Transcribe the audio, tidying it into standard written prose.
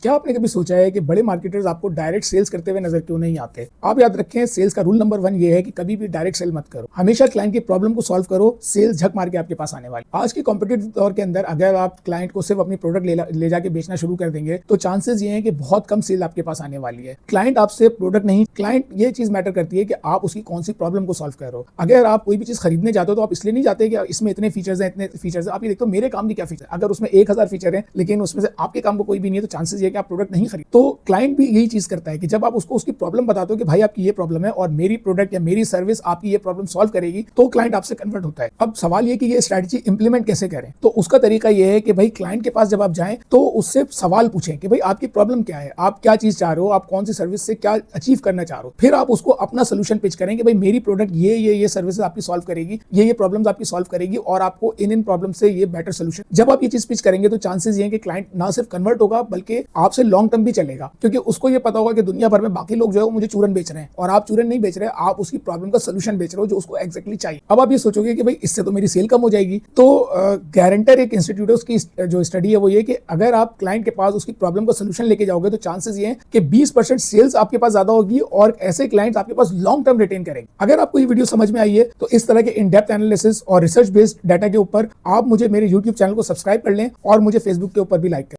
क्या आपने कभी सोचा है कि बड़े मार्केटर्स आपको डायरेक्ट सेल्स करते हुए नजर क्यों नहीं आते? आप याद रखें, सेल्स का रूल नंबर 1 ये है कि कभी भी डायरेक्ट सेल मत करो। हमेशा क्लाइंट की प्रॉब्लम को सॉल्व करो, सेल्स झक मार के आपके पास आने वाली। आज के कॉम्पिटिटिव दौर के अंदर अगर आप क्लाइंट को सिर्फ अपनी प्रोडक्ट ले जाके बेचना शुरू कर देंगे तो चांसेस ये हैं कि बहुत कम सेल आपके पास आने वाली है। क्लाइंट आपसे प्रोडक्ट नहीं, क्लाइंट ये चीज मैटर करती है कि आप उसकी कौन सी प्रॉब्लम को सॉल्व करो। अगर आप कोई भी चीज खरीदने जाते हो तो आप इसलिए नहीं जाते कि इसमें इतने फीचर्स हैं, इतने फीचर्स हैं। आप ये देखते हो मेरे काम के क्या फीचर, अगर उसमें 1000 फीचर है लेकिन उसमें से आपके काम को कोई भी नहीं है तो चांसेस ये कि आप प्रोडक्ट नहीं खरीद। तो क्लाइंट भी यही चीज करता है कि जब आप उसको उसकी प्रॉब्लम बताते हो कि भाई आपकी ये प्रॉब्लम है और मेरी प्रोडक्ट या मेरी सर्विस आपकी ये प्रॉब्लम सॉल्व करेगी, तो क्लाइंट आपसे कन्वर्ट होता है। अब सवाल ये कि ये स्ट्रेटजी इंप्लीमेंट कैसे करें, तो उसका तरीका ये है कि भाई क्लाइंट के पास जब आप जाएं तो उससे सवाल पूछें कि भाई आपकी प्रॉब्लम क्या है, आप क्या चीज चाह रहे हो, आप कौन सी सर्विस से क्या अचीव करना चाह रहे हो। फिर आप उसको अपना सोल्यूशन पिच करें कि भाई मेरी प्रोडक्ट ये सर्विस आपकी सॉल्व करेगी, ये प्रॉब्लम्स आपकी सॉल्व करेगी और आपको इन प्रॉब्लम से ये बेटर सोल्यूशन। जब आप ये चीज पिच करेंगे तो चांसेस ये हैं कि क्लाइंट ना सिर्फ कन्वर्ट होगा बल्कि आपसे लॉन्ग टर्म भी चलेगा, क्योंकि उसको ये पता होगा कि दुनिया भर में बाकी लोग जो है वो मुझे चूरन बेच रहे हैं और आप चूरन नहीं बेच रहे, आप उसकी प्रॉब्लम का सोल्यूशन बेच रहे हो जो उसको एग्जैक्टली चाहिए। अब आप ये सोचोगे कि भाई इससे तो मेरी सेल कम हो जाएगी, तो गारंटर एक इंस्टीट्यूट है, उसकी जो स्टडी है वो ये कि अगर आप क्लाइंट के पास उसकी प्रॉब्लम का सोल्यूशन लेके जाओगे तो चांसेस ये हैं कि 20% सेल्स आपके पास ज्यादा होगी और ऐसे क्लाइंट्स आपके पास लॉन्ग टर्म रिटेन करेंगे। अगर आपको ये वीडियो समझ में आई है तो इस तरह के इन डेप्थ एनालिसिस और रिसर्च बेस्ड डाटा के ऊपर आप मुझे मेरे यूट्यूब चैनल को सब्सक्राइब कर लें और मुझे फेसबुक के ऊपर भी लाइक करें।